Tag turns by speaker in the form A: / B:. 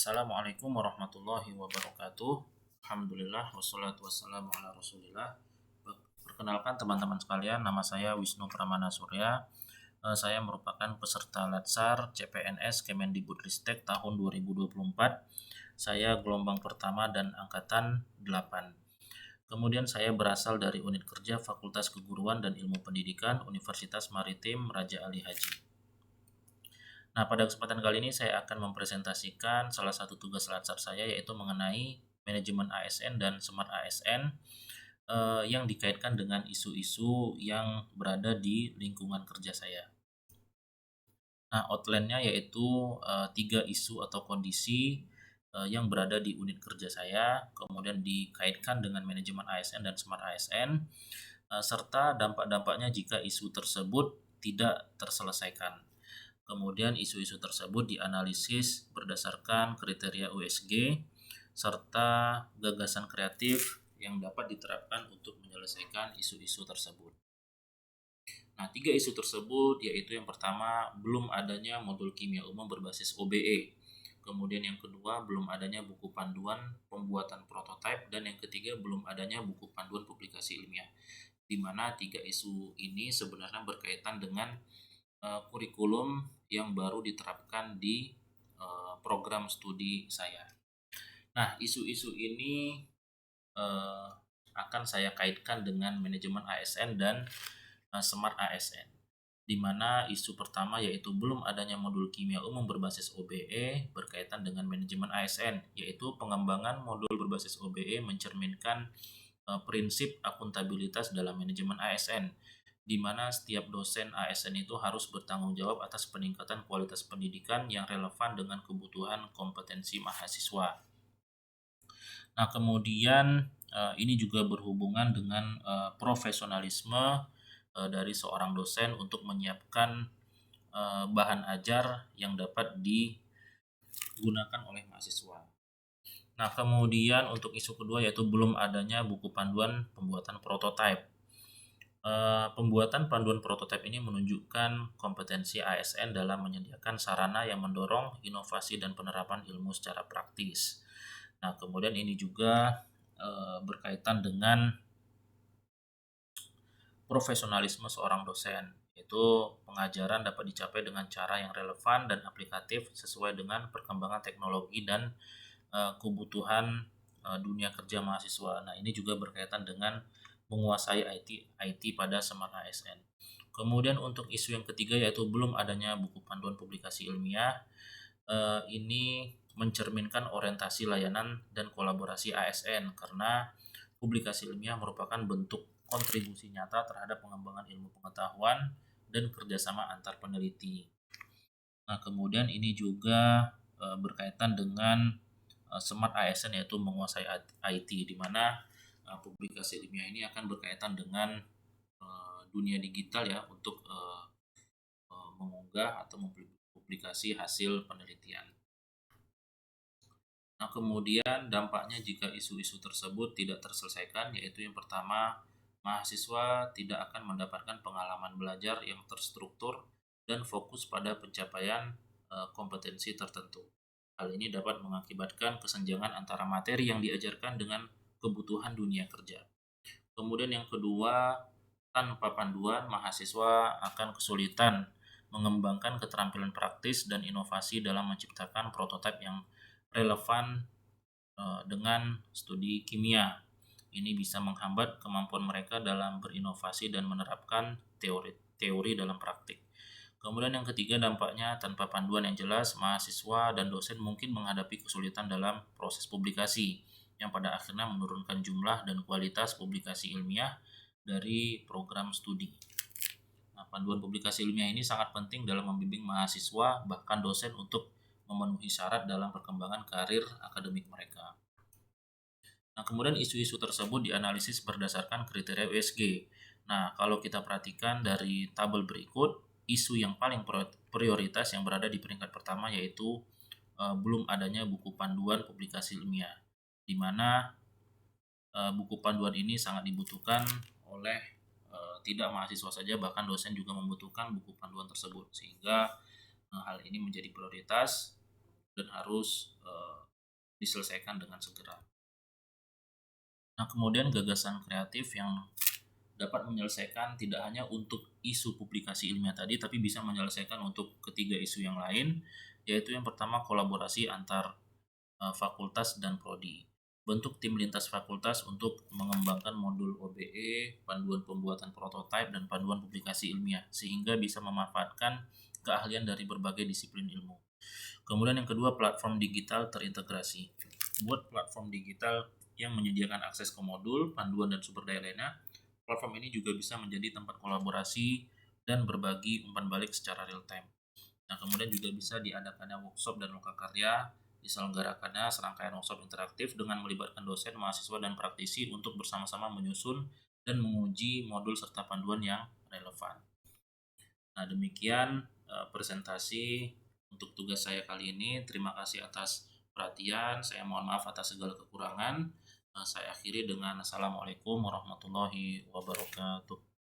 A: Assalamualaikum warahmatullahi wabarakatuh. Alhamdulillah wassalatu wassalamu ala Rasulillah. Perkenalkan teman-teman sekalian, nama saya Wisnu Pramana Surya. Saya merupakan peserta Latsar CPNS Kemendikbudristek tahun 2024. Saya gelombang pertama dan angkatan 8. Kemudian saya berasal dari unit kerja Fakultas Keguruan dan Ilmu Pendidikan Universitas Maritim Raja Ali Haji. Nah, pada kesempatan kali ini saya akan mempresentasikan salah satu tugas latsar saya, yaitu mengenai manajemen ASN dan Smart ASN yang dikaitkan dengan isu-isu yang berada di lingkungan kerja saya. Nah, outline-nya yaitu 3 isu atau kondisi yang berada di unit kerja saya, kemudian dikaitkan dengan manajemen ASN dan Smart ASN, serta dampak-dampaknya jika isu tersebut tidak terselesaikan. Kemudian isu-isu tersebut dianalisis berdasarkan kriteria USG serta gagasan kreatif yang dapat diterapkan untuk menyelesaikan isu-isu tersebut. Nah, 3 isu tersebut yaitu yang pertama, belum adanya modul kimia umum berbasis OBE. Kemudian yang kedua, belum adanya buku panduan pembuatan prototipe, dan yang ketiga, belum adanya buku panduan publikasi ilmiah. Di mana 3 isu ini sebenarnya berkaitan dengan kurikulum yang baru diterapkan di program studi saya. Nah, isu-isu ini akan saya kaitkan dengan manajemen ASN dan Smart ASN, di mana isu pertama yaitu belum adanya modul kimia umum berbasis OBE berkaitan dengan manajemen ASN, yaitu pengembangan modul berbasis OBE mencerminkan prinsip akuntabilitas dalam manajemen ASN, di mana setiap dosen ASN itu harus bertanggung jawab atas peningkatan kualitas pendidikan yang relevan dengan kebutuhan kompetensi mahasiswa. Nah, kemudian ini juga berhubungan dengan profesionalisme dari seorang dosen untuk menyiapkan bahan ajar yang dapat digunakan oleh mahasiswa. Nah, kemudian untuk isu kedua yaitu belum adanya buku panduan pembuatan prototipe. Pembuatan panduan prototipe ini menunjukkan kompetensi ASN dalam menyediakan sarana yang mendorong inovasi dan penerapan ilmu secara praktis. Nah, kemudian ini juga berkaitan dengan profesionalisme seorang dosen, yaitu pengajaran dapat dicapai dengan cara yang relevan dan aplikatif sesuai dengan perkembangan teknologi dan kebutuhan dunia kerja mahasiswa. Nah, ini juga berkaitan dengan menguasai IT pada Smart ASN. Kemudian untuk isu yang ketiga yaitu belum adanya buku panduan publikasi ilmiah. Ini mencerminkan orientasi layanan dan kolaborasi ASN, karena publikasi ilmiah merupakan bentuk kontribusi nyata terhadap pengembangan ilmu pengetahuan dan kerjasama antar peneliti. Nah, kemudian ini juga berkaitan dengan Smart ASN, yaitu menguasai IT, di mana publikasi ilmiah ini akan berkaitan dengan dunia digital ya, untuk mengunggah atau mempublikasi hasil penelitian. Nah, kemudian dampaknya jika isu-isu tersebut tidak terselesaikan, yaitu yang pertama, mahasiswa tidak akan mendapatkan pengalaman belajar yang terstruktur dan fokus pada pencapaian kompetensi tertentu. Hal ini dapat mengakibatkan kesenjangan antara materi yang diajarkan dengan kebutuhan dunia kerja. Kemudian yang kedua, tanpa panduan, mahasiswa akan kesulitan mengembangkan keterampilan praktis dan inovasi dalam menciptakan prototipe yang relevan dengan studi kimia. Ini bisa menghambat kemampuan mereka dalam berinovasi dan menerapkan teori dalam praktik. Kemudian yang ketiga, dampaknya tanpa panduan yang jelas, mahasiswa dan dosen mungkin menghadapi kesulitan dalam proses publikasi, yang pada akhirnya menurunkan jumlah dan kualitas publikasi ilmiah dari program studi. Nah, panduan publikasi ilmiah ini sangat penting dalam membimbing mahasiswa bahkan dosen untuk memenuhi syarat dalam perkembangan karir akademik mereka. Nah, kemudian isu-isu tersebut dianalisis berdasarkan kriteria USG. Nah, kalau kita perhatikan dari tabel berikut, isu yang paling prioritas yang berada di peringkat pertama yaitu belum adanya buku panduan publikasi ilmiah, di mana buku panduan ini sangat dibutuhkan oleh tidak mahasiswa saja, bahkan dosen juga membutuhkan buku panduan tersebut, sehingga hal ini menjadi prioritas dan harus diselesaikan dengan segera. Nah, kemudian gagasan kreatif yang dapat menyelesaikan tidak hanya untuk isu publikasi ilmiah tadi, tapi bisa menyelesaikan untuk ketiga isu yang lain, yaitu yang pertama kolaborasi antar fakultas dan prodi. Bentuk tim lintas fakultas untuk mengembangkan modul OBE, panduan pembuatan prototipe, dan panduan publikasi ilmiah, sehingga bisa memanfaatkan keahlian dari berbagai disiplin ilmu. Kemudian yang kedua, platform digital terintegrasi. Buat platform digital yang menyediakan akses ke modul, panduan, dan sumber daya lainnya. Platform ini juga bisa menjadi tempat kolaborasi dan berbagi umpan balik secara real time. Nah, kemudian juga bisa diadakannya workshop dan lokakarya, diselenggarakannya serangkaian workshop interaktif dengan melibatkan dosen, mahasiswa, dan praktisi untuk bersama-sama menyusun dan menguji modul serta panduan yang relevan. Nah, demikian presentasi untuk tugas saya kali ini. Terima kasih atas perhatian. Saya mohon maaf atas segala kekurangan. Saya akhiri dengan Assalamualaikum warahmatullahi wabarakatuh.